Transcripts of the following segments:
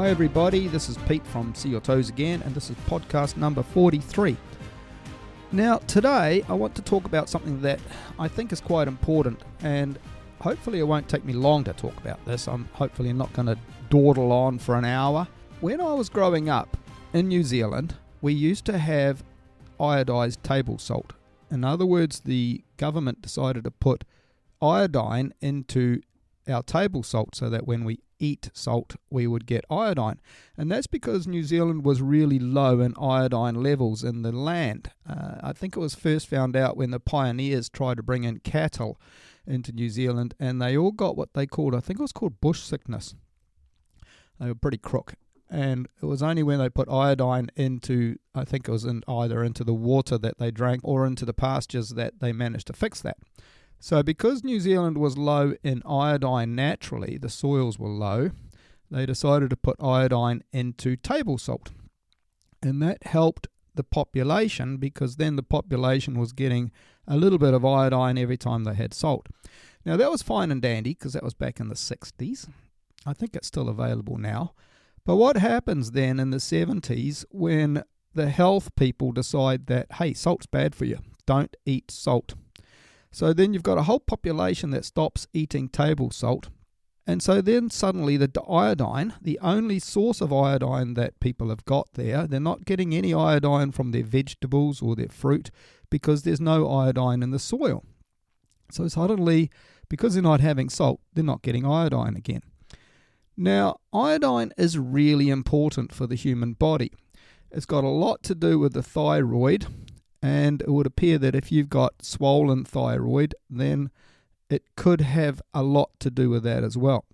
Hi everybody, this is Pete from See Your Toes again, and this is podcast number 43. Now today I want to talk about something that I think is quite important, and hopefully it won't take me long to talk about this. I'm hopefully not going to dawdle on for an hour. When I was growing up in New Zealand, we used to have iodized table salt. In other words, the government decided to put iodine into our table salt so that when we eat salt we would get iodine, and that's because New Zealand was really low in iodine levels in the land. I think it was first found out when the pioneers tried to bring in cattle into New Zealand, and they all got what they called, I think it was called bush sickness. They were pretty crook, and it was only when they put iodine into, I think it was either into the water that they drank or into the pastures, that they managed to fix that. So because New Zealand was low in iodine naturally, the soils were low, they decided to put iodine into table salt. And that helped the population, because then the population was getting a little bit of iodine every time they had salt. Now that was fine and dandy because that was back in the 60s. I think it's still available now. But what happens then in the 70s when the health people decide that, hey, salt's bad for you, don't eat salt. So then you've got a whole population that stops eating table salt. And so then suddenly the iodine, the only source of iodine that people have got there, they're not getting any iodine from their vegetables or their fruit because there's no iodine in the soil. So suddenly, because they're not having salt, they're not getting iodine again. Now, iodine is really important for the human body. It's got a lot to do with the thyroid. And it would appear that if you've got swollen thyroid, then it could have a lot to do with that as well.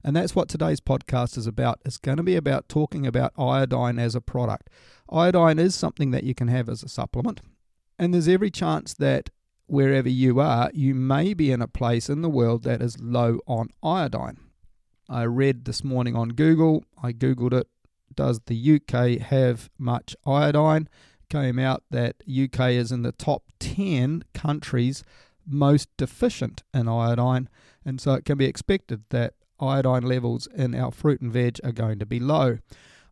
And that's what today's podcast is about. It's going to be about talking about iodine as a product. Iodine is something that you can have as a supplement. And there's every chance that wherever you are, you may be in a place in the world that is low on iodine. I read this morning on Google, I Googled it, does the UK have much iodine? Came out that UK is in the top 10 countries most deficient in iodine, and so it can be expected that iodine levels in our fruit and veg are going to be low.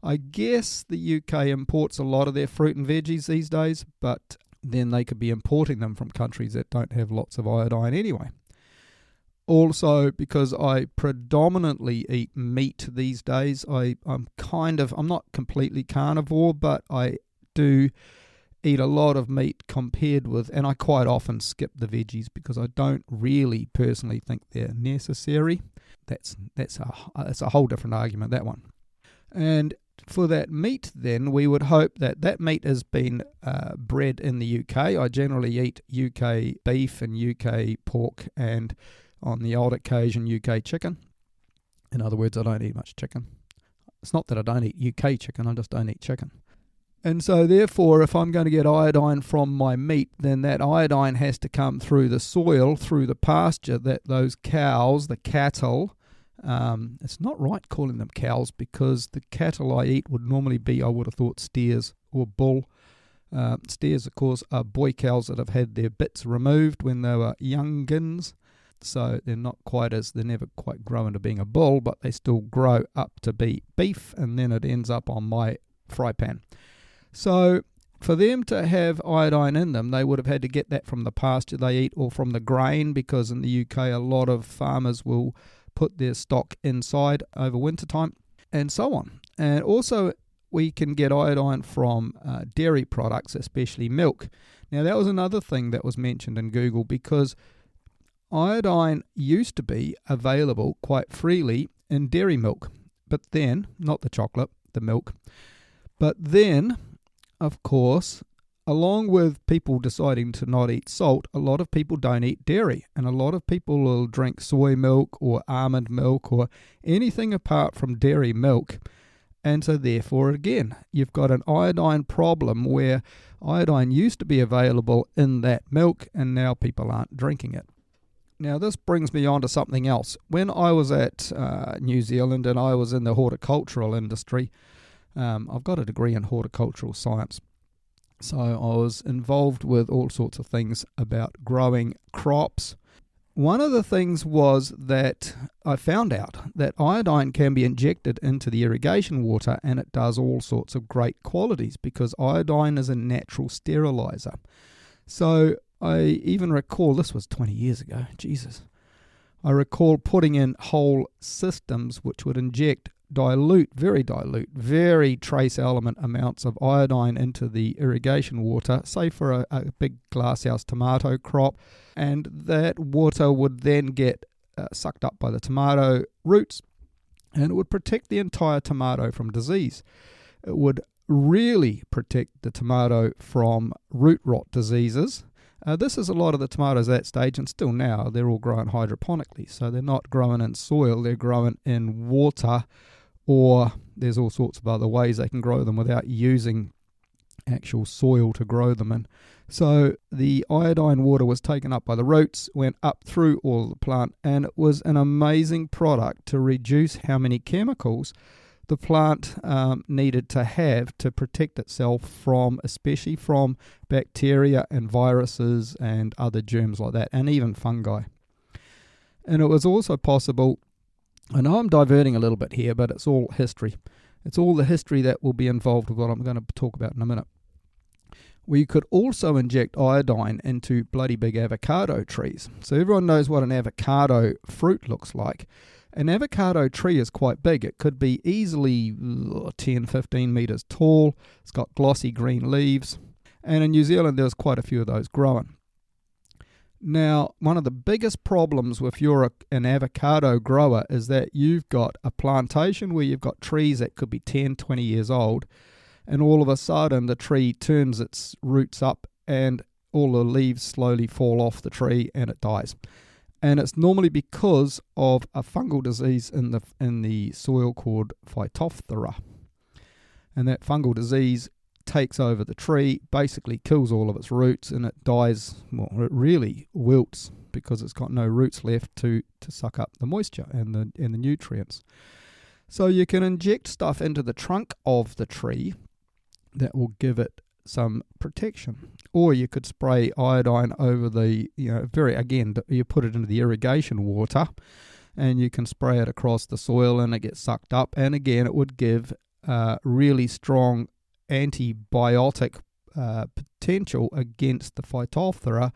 I guess the UK imports a lot of their fruit and veggies these days, but then they could be importing them from countries that don't have lots of iodine anyway. Also, because I predominantly eat meat these days, I'm not completely carnivore, but I do eat a lot of meat compared with, and I quite often skip the veggies because I don't really personally think they're necessary. That's a whole different argument, that one. And for that meat then, we would hope that that meat has been bred in the UK. I generally eat UK beef and UK pork, and on the odd occasion UK chicken. In other words, I don't eat much chicken. It's not that I don't eat UK chicken, I just don't eat chicken. And so therefore, if I'm going to get iodine from my meat, then that iodine has to come through the soil, through the pasture that those cows, the cattle, it's not right calling them cows because the cattle I eat would normally be, I would have thought, steers or bull. Steers, of course, are boy cows that have had their bits removed when they were youngins. So they're never quite grow into being a bull, but they still grow up to be beef, and then it ends up on my fry pan. So for them to have iodine in them, they would have had to get that from the pasture they eat or from the grain, because in the UK a lot of farmers will put their stock inside over winter time and so on. And also we can get iodine from dairy products, especially milk. Now that was another thing that was mentioned in Google, because iodine used to be available quite freely in dairy milk, but then, not the chocolate, the milk, but then, of course, along with people deciding to not eat salt, a lot of people don't eat dairy, and a lot of people will drink soy milk or almond milk or anything apart from dairy milk. And so therefore, again, you've got an iodine problem where iodine used to be available in that milk, and now people aren't drinking it. Now, this brings me on to something else. When I was at New Zealand and I was in the horticultural industry, I've got a degree in horticultural science. So I was involved with all sorts of things about growing crops, one of the things was that I found out that iodine can be injected into the irrigation water, and it does all sorts of great qualities because iodine is a natural sterilizer. So I even recall, this was 20 years ago, Jesus. I recall putting in whole systems which would inject very trace element amounts of iodine into the irrigation water, say for a big glasshouse tomato crop, and that water would then get sucked up by the tomato roots, and it would protect the entire tomato from disease. It would really protect the tomato from root rot diseases. This is a lot of the tomatoes at that stage, and still now, they're all grown hydroponically. So they're not growing in soil, they're growing in water, or there's all sorts of other ways they can grow them without using actual soil to grow them in. So the iodine water was taken up by the roots, went up through all of the plant, and it was an amazing product to reduce how many chemicals the plant needed to have to protect itself from, especially from bacteria and viruses and other germs like that, and even fungi. And it was also possible, I know I'm diverting a little bit here, but it's all history. It's all the history that will be involved with what I'm going to talk about in a minute. We could also inject iodine into bloody big avocado trees. So everyone knows what an avocado fruit looks like. An avocado tree is quite big. It could be easily 10, 15 metres tall. It's got glossy green leaves. And in New Zealand, there's quite a few of those growing. Now, one of the biggest problems if you're an avocado grower is that you've got a plantation where you've got trees that could be 10, 20 years old, and all of a sudden the tree turns its roots up and all the leaves slowly fall off the tree and it dies. And it's normally because of a fungal disease in the soil called Phytophthora. And that fungal disease takes over the tree, basically kills all of its roots, and it dies, well, it really wilts because it's got no roots left to suck up the moisture and the nutrients. So you can inject stuff into the trunk of the tree that will give it some protection. Or you could spray iodine over the, you put it into the irrigation water and you can spray it across the soil and it gets sucked up. And again, it would give really strong antibiotic potential against the Phytophthora.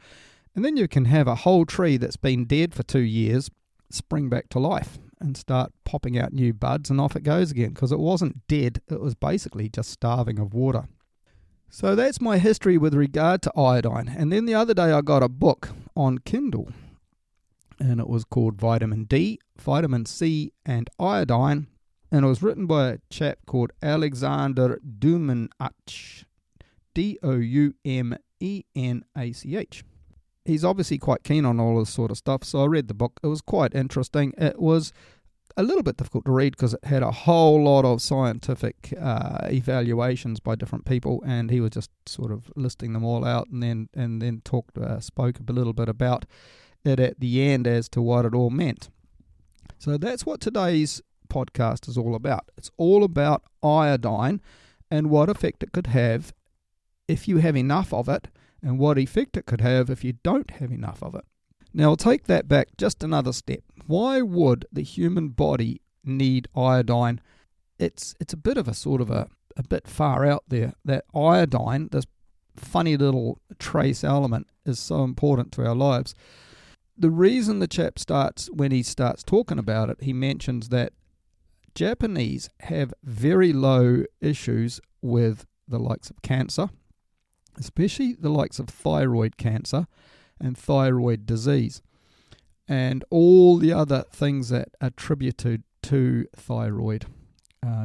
And then you can have a whole tree that's been dead for 2 years spring back to life and start popping out new buds, and off it goes again, because it wasn't dead, it was basically just starving of water. So that's my history with regard to iodine. And then the other day I got a book on Kindle, and it was called Vitamin D, Vitamin C and Iodine, and it was written by a chap called Alexander Doumenach, Doumenach. He's obviously quite keen on all this sort of stuff, so I read the book. It was quite interesting. It was a little bit difficult to read because it had a whole lot of scientific evaluations by different people, and he was just sort of listing them all out, and then spoke a little bit about it at the end as to what it all meant. So that's what today's podcast is all about. It's all about iodine and what effect it could have if you have enough of it, and what effect it could have if you don't have enough of it. Now, I'll take that back just another step. Why would the human body need iodine? It's a bit of a bit far out there, that iodine, this funny little trace element, is so important to our lives. The reason the chap when he starts talking about it, he mentions that Japanese have very low issues with the likes of cancer, especially the likes of thyroid cancer and thyroid disease, and all the other things that are attributed to thyroid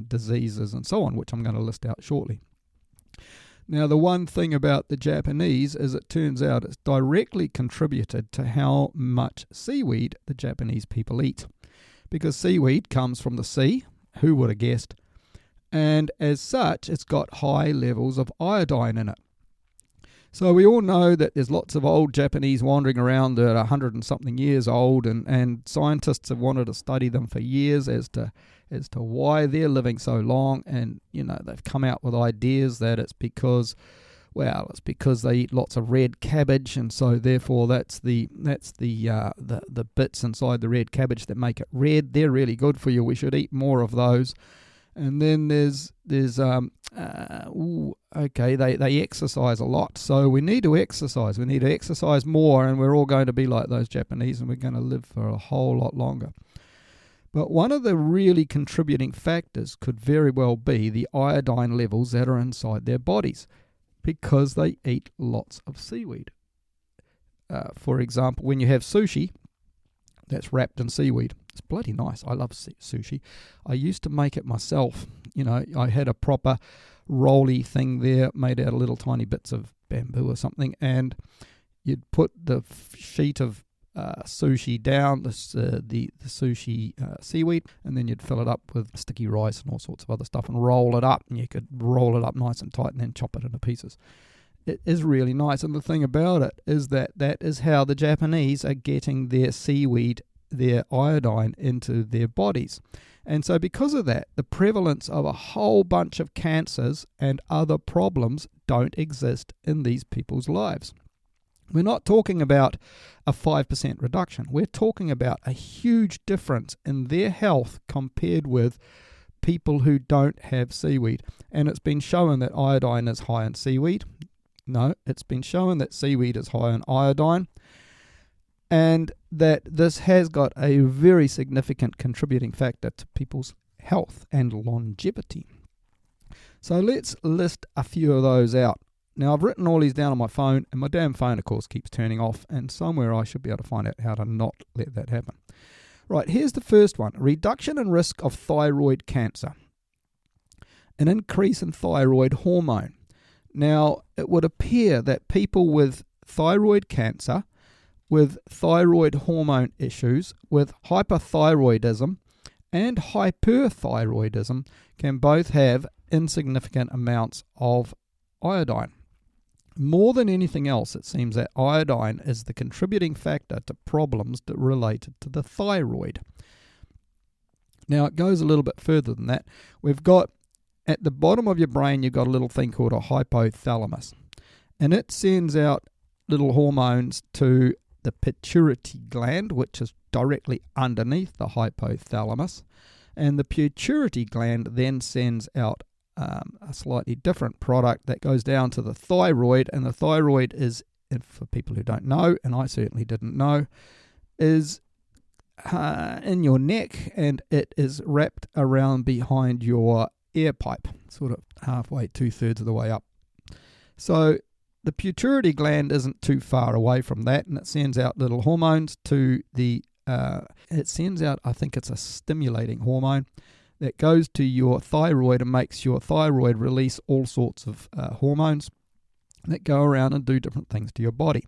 diseases and so on, which I'm going to list out shortly. Now, the one thing about the Japanese is it turns out it's directly contributed to how much seaweed the Japanese people eat, because seaweed comes from the sea, who would have guessed, and as such it's got high levels of iodine in it. So we all know that there's lots of old Japanese wandering around that are 100 and something years old, and scientists have wanted to study them for years as to why they're living so long, and they've come out with ideas that it's because, Well, it's because they eat lots of red cabbage, and so therefore that's the bits inside the red cabbage that make it red. They're really good for you. We should eat more of those. And then there's they exercise a lot, so we need to exercise. We need to exercise more, and we're all going to be like those Japanese, and we're going to live for a whole lot longer. But one of the really contributing factors could very well be the iodine levels that are inside their bodies, because they eat lots of seaweed. For example, when you have sushi, that's wrapped in seaweed. It's bloody nice. I love sushi. I used to make it myself. I had a proper rolly thing there made out of little tiny bits of bamboo or something, and you'd put the sheet of sushi down, the sushi seaweed, and then you'd fill it up with sticky rice and all sorts of other stuff and roll it up, and you could roll it up nice and tight and then chop it into pieces. It is really nice, and the thing about it is that is how the Japanese are getting their seaweed, their iodine, into their bodies. And so because of that, the prevalence of a whole bunch of cancers and other problems don't exist in these people's lives. We're not talking about a 5% reduction. We're talking about a huge difference in their health compared with people who don't have seaweed. And it's been shown that iodine is high in seaweed. No, it's been shown that seaweed is high in iodine, and that this has got a very significant contributing factor to people's health and longevity. So let's list a few of those out. Now, I've written all these down on my phone, and my damn phone, of course, keeps turning off, and somewhere I should be able to find out how to not let that happen. Right, here's the first one. Reduction in risk of thyroid cancer. An increase in thyroid hormone. Now, it would appear that people with thyroid cancer, with thyroid hormone issues, with hyperthyroidism and hyperthyroidism can both have insignificant amounts of iodine. More than anything else, it seems that iodine is the contributing factor to problems related to the thyroid. Now, it goes a little bit further than that. We've got, at the bottom of your brain, you've got a little thing called a hypothalamus. And it sends out little hormones to the pituitary gland, which is directly underneath the hypothalamus. And the pituitary gland then sends out a slightly different product that goes down to the thyroid, and the thyroid is, for people who don't know, and I certainly didn't know, is in your neck, and it is wrapped around behind your air pipe, sort of halfway, 2/3 of the way up. So the pituitary gland isn't too far away from that, and it sends out little hormones to the, it sends out, I think it's a stimulating hormone, that goes to your thyroid and makes your thyroid release all sorts of hormones that go around and do different things to your body.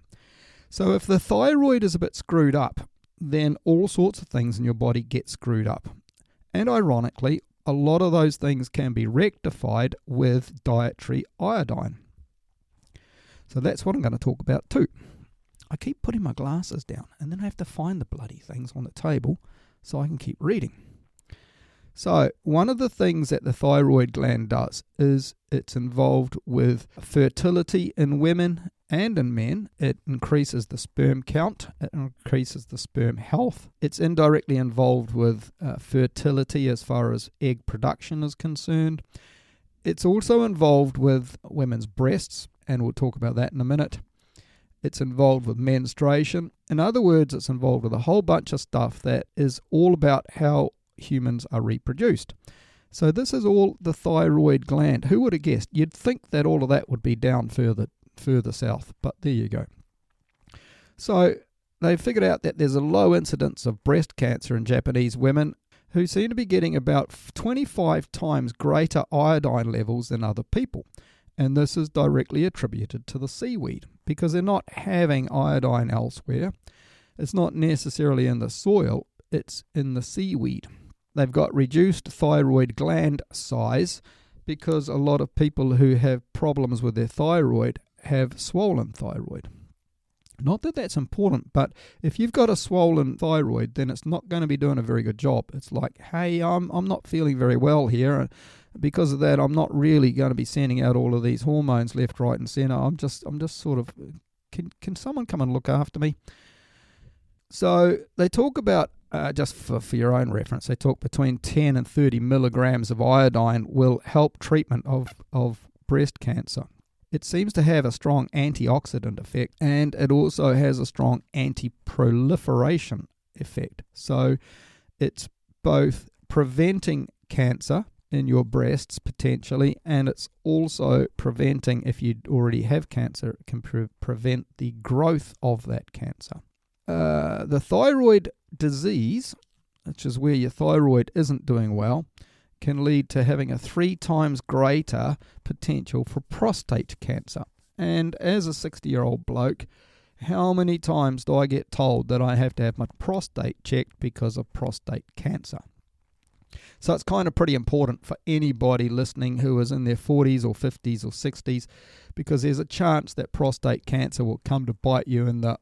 So if the thyroid is a bit screwed up, then all sorts of things in your body get screwed up. And ironically, a lot of those things can be rectified with dietary iodine. So that's what I'm going to talk about too. I keep putting my glasses down, and then I have to find the bloody things on the table so I can keep reading. So one of the things that the thyroid gland does is it's involved with fertility in women and in men. It increases the sperm count. It increases the sperm health. It's indirectly involved with fertility as far as egg production is concerned. It's also involved with women's breasts, and we'll talk about that in a minute. It's involved with menstruation. In other words, it's involved with a whole bunch of stuff that is all about how humans are reproduced. So this is all the thyroid gland. Who would have guessed? You'd think that all of that would be down further south, but there you go. So they figured out that there's a low incidence of breast cancer in Japanese women who seem to be getting about 25 times greater iodine levels than other people. And this is directly attributed to the seaweed because they're not having iodine elsewhere. It's not necessarily in the soil, it's in the seaweed. They've got reduced thyroid gland size because a lot of people who have problems with their thyroid have swollen thyroid. Not that that's important, but if you've got a swollen thyroid, then it's not going to be doing a very good job. It's like, hey, I'm not feeling very well here. because of that, I'm not really going to be sending out all of these hormones left, right, and centre. I'm just sort of, can someone come and look after me? So they talk about, just for your own reference, they talk between 10 and 30 milligrams of iodine will help treatment of breast cancer. It seems to have a strong antioxidant effect, and it also has a strong anti-proliferation effect. So it's both preventing cancer in your breasts potentially, and it's also preventing, if you already have cancer, it can prevent the growth of that cancer. The thyroid disease, which is where your thyroid isn't doing well, can lead to having a 3 times greater potential for prostate cancer. And as a 60-year-old bloke, how many times do I get told that I have to have my prostate checked because of prostate cancer? So it's kind of pretty important for anybody listening who is in their 40s or 50s or 60s, because there's a chance that prostate cancer will come to bite you in the,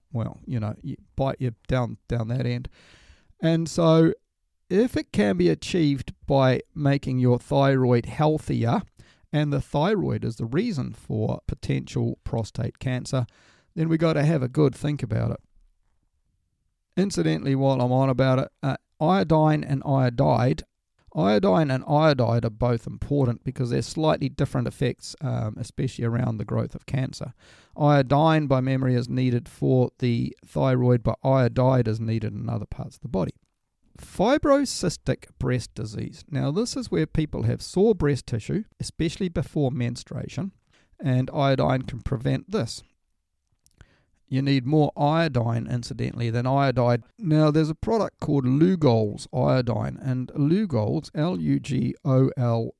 bite you down that end. And so if it can be achieved by making your thyroid healthier, and the thyroid is the reason for potential prostate cancer, then we got to have a good think about it. Incidentally, while I'm on about it, iodine and iodide are both important because they're slightly different effects, especially around the growth of cancer. Iodine, by memory, is needed for the thyroid, but iodide is needed in other parts of the body. Fibrocystic breast disease. Now, this is where people have sore breast tissue, especially before menstruation, and iodine can prevent this. You need more iodine, incidentally, than iodide. Now, there's a product called Lugol's iodine, and Lugol's, Lugols,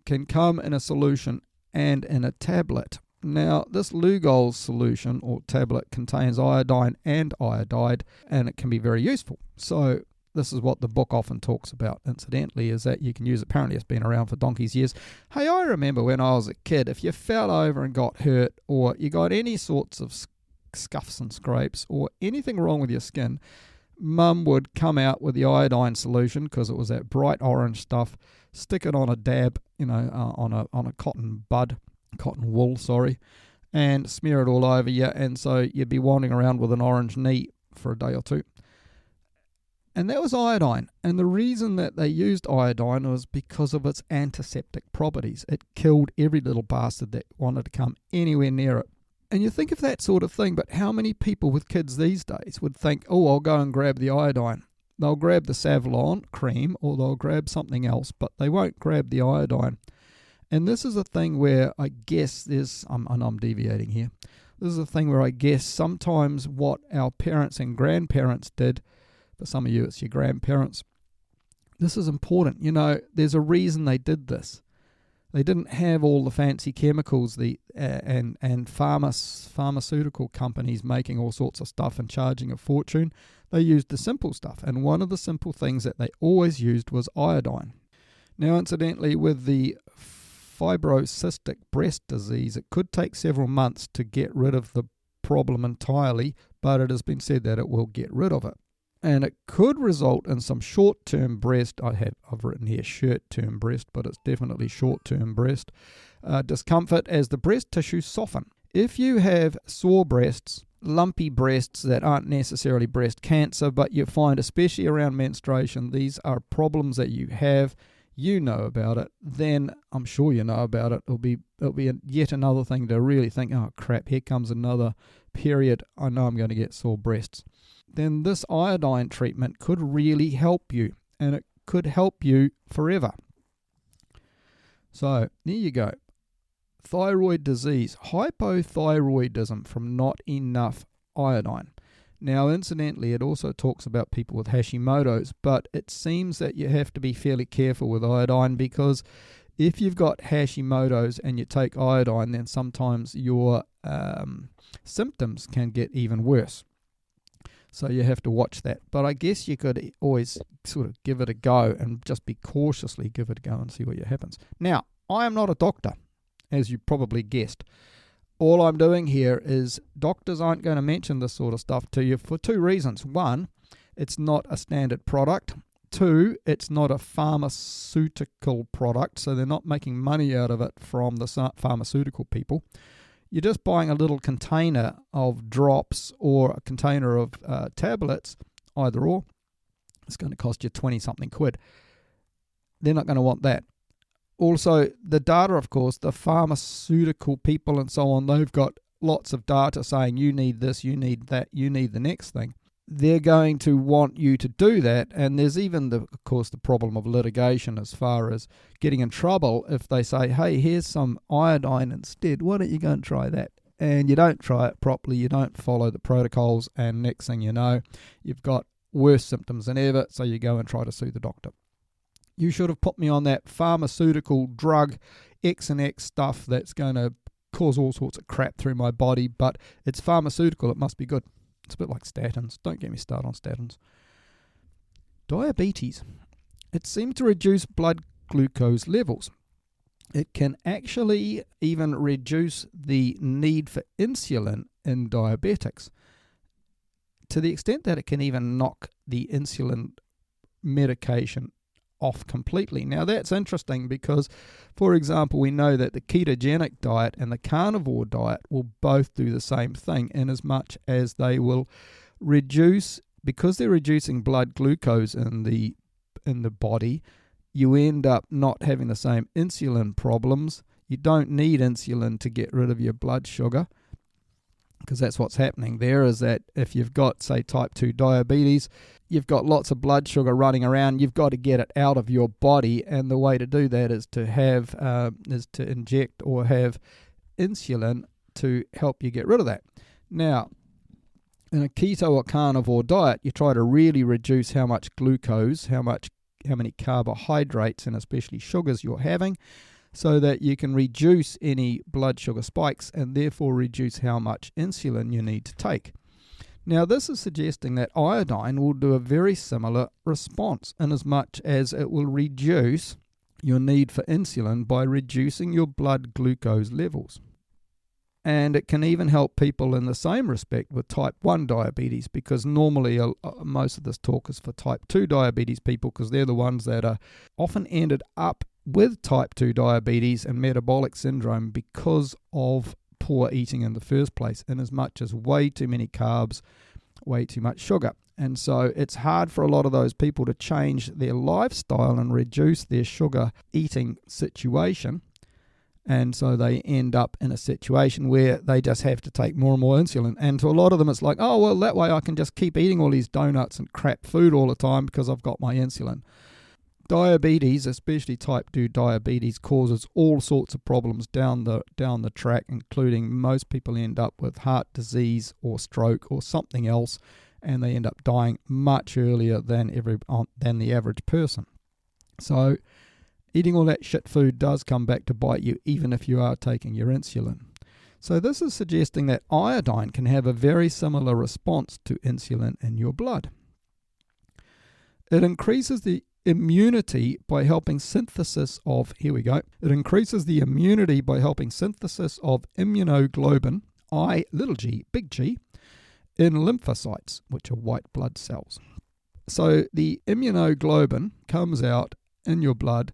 can come in a solution and in a tablet. Now, this Lugol's solution or tablet contains iodine and iodide, and it can be very useful. So this is what the book often talks about, incidentally, is that you can use it. Apparently it's been around for donkey's years. Hey, I remember when I was a kid, if you fell over and got hurt, or you got any sorts of scuffs and scrapes, or anything wrong with your skin, Mum would come out with the iodine solution, because it was that bright orange stuff, stick it on a dab, on a cotton wool, and smear it all over you, and so you'd be wandering around with an orange knee for a day or two. And that was iodine. And the reason that they used iodine was because of its antiseptic properties. It killed every little bastard that wanted to come anywhere near it. And you think of that sort of thing, but how many people with kids these days would think, oh, I'll go and grab the iodine. They'll grab the Savlon cream, or they'll grab something else, but they won't grab the iodine. And this is a thing where I guess I'm deviating here. This is a thing where I guess sometimes what our parents and grandparents did, for some of you it's your grandparents, this is important. There's a reason they did this. They didn't have all the fancy chemicals and pharmaceutical companies making all sorts of stuff and charging a fortune. They used the simple stuff, and one of the simple things that they always used was iodine. Now, incidentally, with the fibrocystic breast disease, it could take several months to get rid of the problem entirely, but it has been said that it will get rid of it. And it could result in some short-term breast, I've written here short-term breast, but it's definitely short-term breast, discomfort as the breast tissue soften. If you have sore breasts, lumpy breasts that aren't necessarily breast cancer, but you find, especially around menstruation, these are problems that you have, you know about it, then I'm sure you know about it. It'll be yet another thing to really think, oh crap, here comes another period, I know I'm going to get sore breasts. Then this iodine treatment could really help you, and it could help you forever. So there you go. Thyroid disease, hypothyroidism from not enough iodine. Now, incidentally, it also talks about people with Hashimoto's, but it seems that you have to be fairly careful with iodine, because if you've got Hashimoto's and you take iodine, then sometimes your symptoms can get even worse. So you have to watch that. But I guess you could always sort of give it a go and just be cautiously give it a go and see what happens. Now, I am not a doctor, as you probably guessed. All I'm doing here is doctors aren't going to mention this sort of stuff to you for two reasons. One, it's not a standard product. 2, it's not a pharmaceutical product, so they're not making money out of it from the pharmaceutical people. You're just buying a little container of drops or a container of tablets, either or. It's going to cost you 20-something quid. They're not going to want that. Also, the data, of course, the pharmaceutical people and so on, they've got lots of data saying you need this, you need that, you need the next thing. They're going to want you to do that, and there's even, of course, the problem of litigation as far as getting in trouble if they say, hey, here's some iodine instead, why don't you go and try that? And you don't try it properly, you don't follow the protocols, and next thing you know, you've got worse symptoms than ever, so you go and try to sue the doctor. You should have put me on that pharmaceutical drug X and X stuff that's going to cause all sorts of crap through my body, but it's pharmaceutical, it must be good. It's a bit like statins. Don't get me started on statins. Diabetes. It seems to reduce blood glucose levels. It can actually even reduce the need for insulin in diabetics, to the extent that it can even knock the insulin medication off completely. Now that's interesting because, for example, we know that the ketogenic diet and the carnivore diet will both do the same thing, in as much as they will reduce, because they're reducing blood glucose in the body, you end up not having the same insulin problems. You don't need insulin to get rid of your blood sugar, because that's what's happening there, is that if you've got, say, type 2 diabetes, you've got lots of blood sugar running around, you've got to get it out of your body, and the way to do that is to have inject or have insulin to help you get rid of that. Now, in a keto or carnivore diet, you try to really reduce how much glucose, how many carbohydrates and especially sugars you're having, so that you can reduce any blood sugar spikes and therefore reduce how much insulin you need to take. Now, this is suggesting that iodine will do a very similar response, in as much as it will reduce your need for insulin by reducing your blood glucose levels. And it can even help people in the same respect with type 1 diabetes, because normally most of this talk is for type 2 diabetes people, because they're the ones that are often ended up with type 2 diabetes and metabolic syndrome because of poor eating in the first place, in as much as way too many carbs, way too much sugar. And so it's hard for a lot of those people to change their lifestyle and reduce their sugar eating situation. And so they end up in a situation where they just have to take more and more insulin. And to a lot of them, it's like, oh, well, that way I can just keep eating all these donuts and crap food all the time because I've got my insulin. Diabetes, especially type 2 diabetes, causes all sorts of problems down the track, including most people end up with heart disease or stroke or something else, and they end up dying much earlier than the average person. So eating all that shit food does come back to bite you, even if you are taking your insulin. So this is suggesting that iodine can have a very similar response to insulin in your blood. It increases the immunity by helping synthesis of, it increases the immunity by helping synthesis of immunoglobulin, I, little g, big G, in lymphocytes, which are white blood cells. So the immunoglobulin comes out in your blood.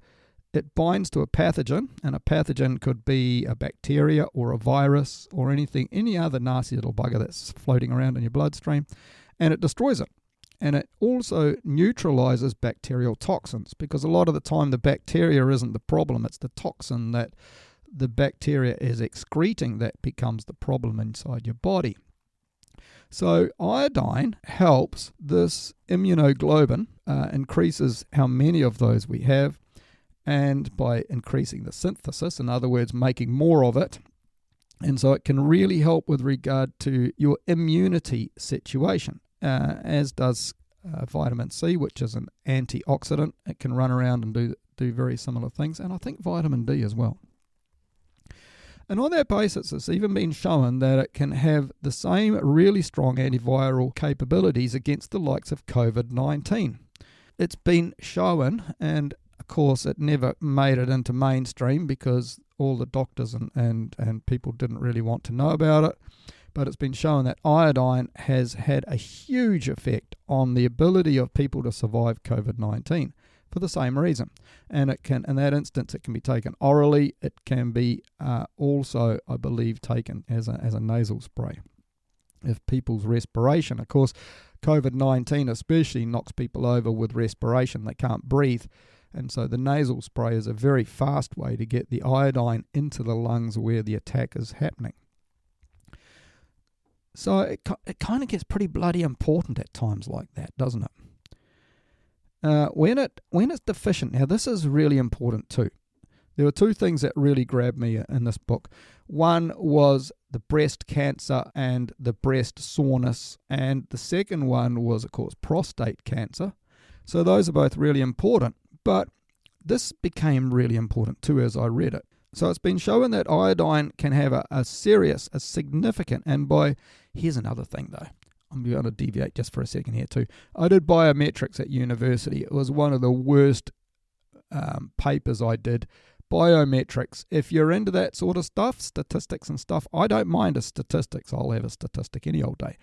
It binds to a pathogen, and a pathogen could be a bacteria or a virus or any other nasty little bugger that's floating around in your bloodstream, and it destroys it. And it also neutralizes bacterial toxins, because a lot of the time the bacteria isn't the problem, it's the toxin that the bacteria is excreting that becomes the problem inside your body. So iodine helps this immunoglobulin, increases how many of those we have, and by increasing the synthesis, in other words, making more of it. And so it can really help with regard to your immunity situation. As does vitamin C, which is an antioxidant. It can run around and do very similar things, and I think vitamin D as well. And on that basis, it's even been shown that it can have the same really strong antiviral capabilities against the likes of COVID-19. It's been shown, and of course it never made it into mainstream because all the doctors and people didn't really want to know about it. but it's been shown that iodine has had a huge effect on the ability of people to survive COVID-19 for the same reason. And it can, in that instance, it can be taken orally. It can be also, I believe, taken as a nasal spray. If people's respiration, of course, COVID-19 especially knocks people over with respiration. They can't breathe. And so the nasal spray is a very fast way to get the iodine into the lungs where the attack is happening. So it kind of gets pretty bloody important at times like that, doesn't it? When it's deficient, now this is really important too. There were two things that really grabbed me in this book. One was the breast cancer and the breast soreness, and the second one was, of course, prostate cancer. So those are both really important, but this became really important too as I read it. So it's been shown that iodine can have a significant, and here's another thing though. I'm going to deviate just for a second here too. I did biometrics at university. It was one of the worst papers I did. Biometrics. If you're into that sort of stuff, statistics and stuff, I don't mind a statistics. I'll have a statistic any old day.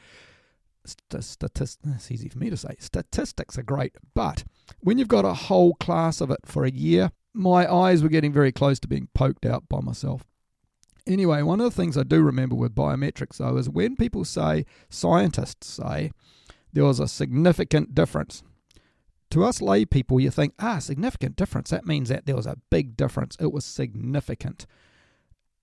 It's easy for me to say. Statistics are great, but when you've got a whole class of it for a year, my eyes were getting very close to being poked out by myself. Anyway, one of the things I do remember with biometrics, though, is when people say, scientists say, there was a significant difference. To us lay people, you think, significant difference. That means that there was a big difference. It was significant.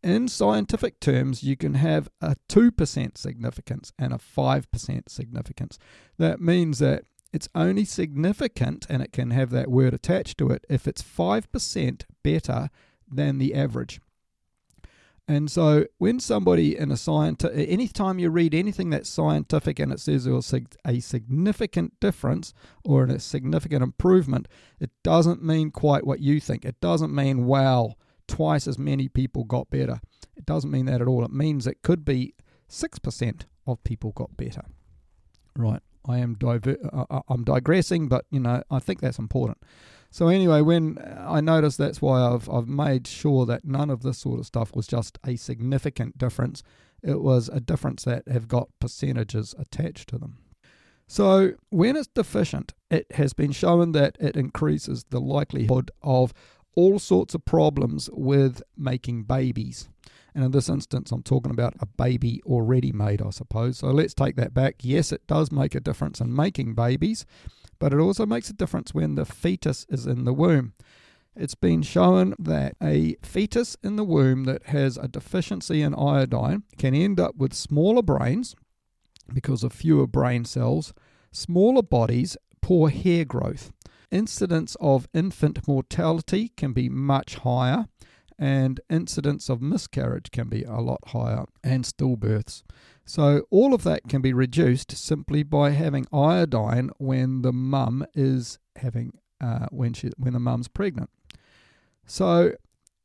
In scientific terms, you can have a 2% significance and a 5% significance. That means that it's only significant, and it can have that word attached to it, if it's 5% better than the average. And so when somebody in anytime you read anything that's scientific and it says there was a significant difference or a significant improvement, it doesn't mean quite what you think. It doesn't mean, wow, twice as many people got better. It doesn't mean that at all. It means it could be 6% of people got better. Right, I'm digressing, but I think that's important. So anyway, when I noticed, that's why I've made sure that none of this sort of stuff was just a significant difference. It was a difference that have got percentages attached to them. So when it's deficient, it has been shown that it increases the likelihood of all sorts of problems with making babies. And in this instance, I'm talking about a baby already made, I suppose. So let's take that back. Yes, it does make a difference in making babies, but it also makes a difference when the fetus is in the womb. It's been shown that a fetus in the womb that has a deficiency in iodine can end up with smaller brains because of fewer brain cells, smaller bodies, poor hair growth. Incidence of infant mortality can be much higher, and incidence of miscarriage can be a lot higher, and stillbirths. So all of that can be reduced simply by having iodine when the mum is having when the mum's pregnant. So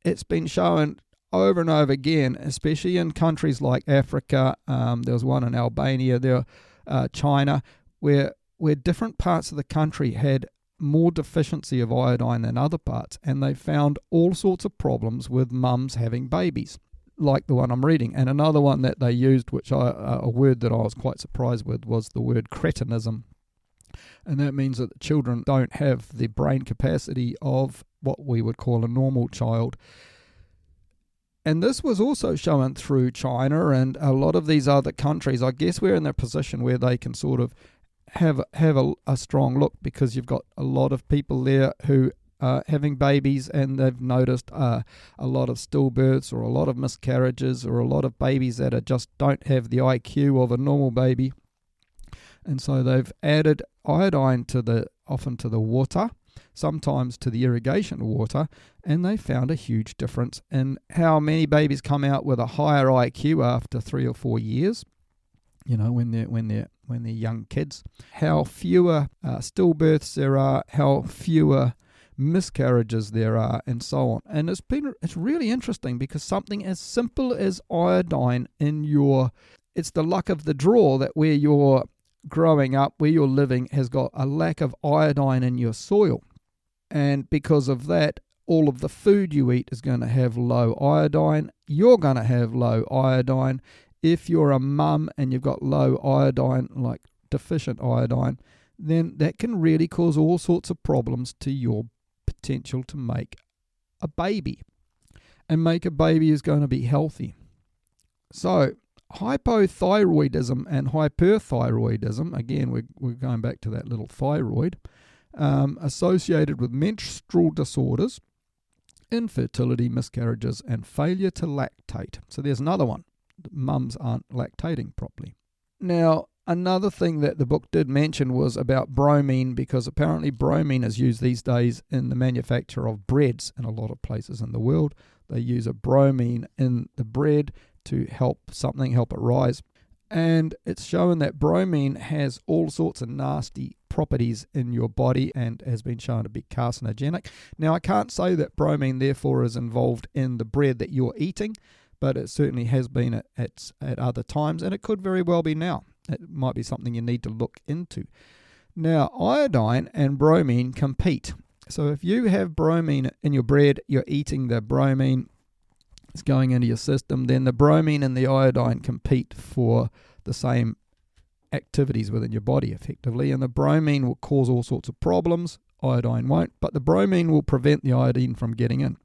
it's been shown over and over again, especially in countries like Africa. There was one in Albania, China, where different parts of the country had more deficiency of iodine than other parts, and they found all sorts of problems with mums having babies, like the one I'm reading. And another one that they used, which a word that I was quite surprised with, was the word cretinism. And that means that the children don't have the brain capacity of what we would call a normal child. And this was also shown through China and a lot of these other countries. I guess we're in a position where they can sort of have a strong look, because you've got a lot of people there who are having babies, and they've noticed a lot of stillbirths or a lot of miscarriages or a lot of babies that just don't have the IQ of a normal baby. And so they've added iodine often to the water, sometimes to the irrigation water, and they found a huge difference in how many babies come out with a higher IQ after 3 or 4 years. When they're young kids, how fewer stillbirths there are, how fewer miscarriages there are, and so on. And it's really interesting, because something as simple as iodine it's the luck of the draw that where you're growing up, where you're living, has got a lack of iodine in your soil, and because of that, all of the food you eat is going to have low iodine. You're going to have low iodine. if you're a mum and you've got low iodine, like deficient iodine, then that can really cause all sorts of problems to your potential to make a baby. And make a baby is going to be healthy. So, hypothyroidism and hyperthyroidism, again, we're going back to that little thyroid, associated with menstrual disorders, infertility, miscarriages, and failure to lactate. So there's another one. Mums aren't lactating properly. Now, another thing that the book did mention was about bromine, because apparently bromine is used these days in the manufacture of breads in a lot of places in the world. They use a bromine in the bread to help it rise. And it's shown that bromine has all sorts of nasty properties in your body and has been shown to be carcinogenic. Now, I can't say that bromine therefore is involved in the bread that you're eating, but it certainly has been at other times, and it could very well be now. It might be something you need to look into. Now, iodine and bromine compete. So if you have bromine in your bread, you're eating the bromine, it's going into your system, then the bromine and the iodine compete for the same activities within your body effectively, and the bromine will cause all sorts of problems, iodine won't, but the bromine will prevent the iodine from getting in.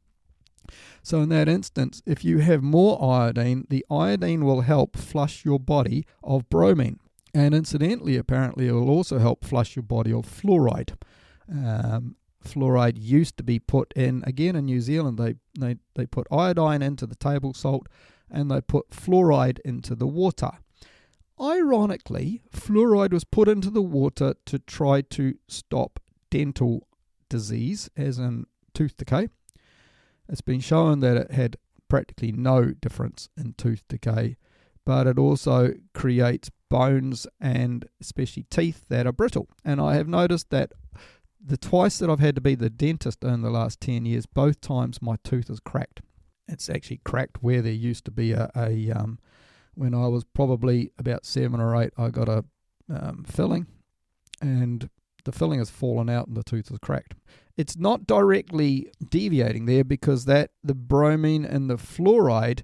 So in that instance, if you have more iodine, the iodine will help flush your body of bromine. And incidentally, apparently, it will also help flush your body of fluoride. Fluoride used to be put in, again in New Zealand, they put iodine into the table salt and they put fluoride into the water. Ironically, fluoride was put into the water to try to stop dental disease, as in tooth decay. It's been shown that it had practically no difference in tooth decay, but it also creates bones and especially teeth that are brittle. And I have noticed that the twice that I've had to be the dentist in the last 10 years, both times my tooth is cracked. It's actually cracked where there used to be when I was probably about 7 or 8, I got a filling, and the filling has fallen out and the tooth is cracked. It's not directly deviating there because the bromine and the fluoride,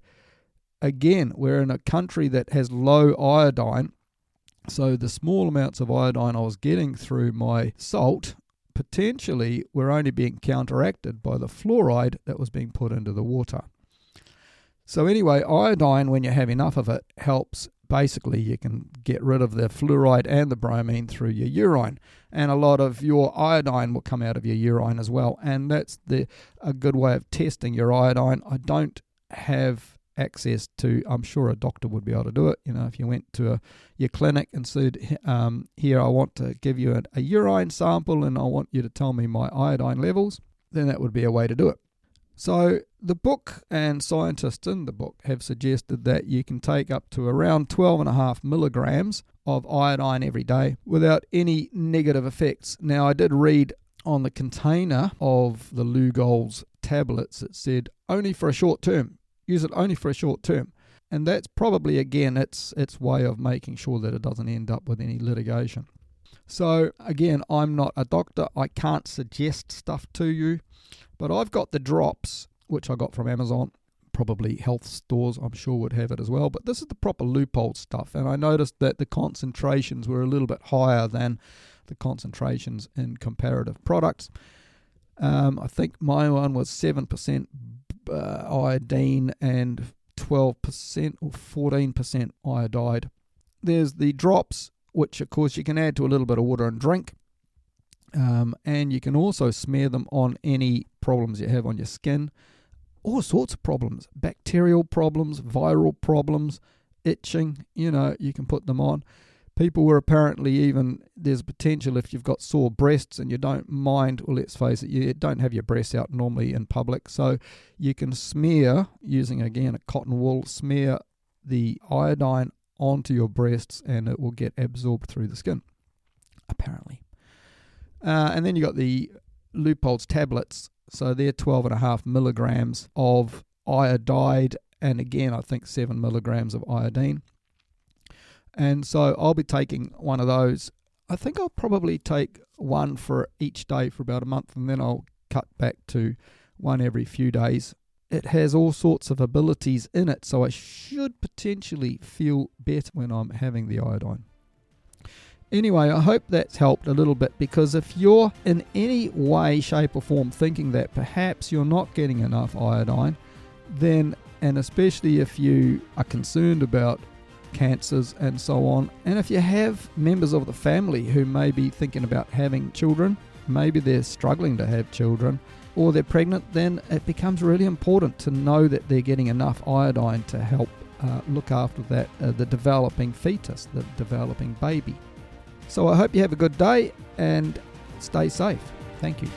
again, we're in a country that has low iodine, so the small amounts of iodine I was getting through my salt potentially were only being counteracted by the fluoride that was being put into the water. So anyway, iodine, when you have enough of it, helps. Basically, you can get rid of the fluoride and the bromine through your urine, and a lot of your iodine will come out of your urine as well, and that's a good way of testing your iodine. I don't have access to, I'm sure a doctor would be able to do it. You know, if you went to your clinic and said, here, I want to give you a urine sample and I want you to tell me my iodine levels, then that would be a way to do it. So the book and scientists in the book have suggested that you can take up to around 12.5 milligrams of iodine every day without any negative effects. Now, I did read on the container of the Lugol's tablets, it said only for a short term. Use it only for a short term. And that's probably, again, its way of making sure that it doesn't end up with any litigation. So, again, I'm not a doctor. I can't suggest stuff to you. But I've got the drops, which I got from Amazon. Probably health stores, I'm sure, would have it as well. But this is the proper Leupold stuff. And I noticed that the concentrations were a little bit higher than the concentrations in comparative products. I think my one was 7% iodine and 12% or 14% iodide. There's the drops, which, of course, you can add to a little bit of water and drink. And you can also smear them on any problems you have on your skin. All sorts of problems, bacterial problems, viral problems, itching, you can put them on. People were apparently even, there's potential if you've got sore breasts and you don't mind, well, let's face it, you don't have your breasts out normally in public, so you can smear, using again a cotton wool, smear the iodine onto your breasts and it will get absorbed through the skin, apparently. And then you got the Leupold's tablets, so they're 12.5 milligrams of iodide, and again I think 7 milligrams of iodine. And so I'll be taking one of those. I think I'll probably take one for each day for about a month, and then I'll cut back to one every few days it has all sorts of abilities in it, so I should potentially feel better when I'm having the iodine. Anyway, I hope that's helped a little bit, because if you're in any way, shape or form thinking that perhaps you're not getting enough iodine, then, and especially if you are concerned about cancers and so on, and if you have members of the family who may be thinking about having children, maybe they're struggling to have children, or they're pregnant, then it becomes really important to know that they're getting enough iodine to help look after that the developing fetus, the developing baby. So I hope you have a good day and stay safe. Thank you.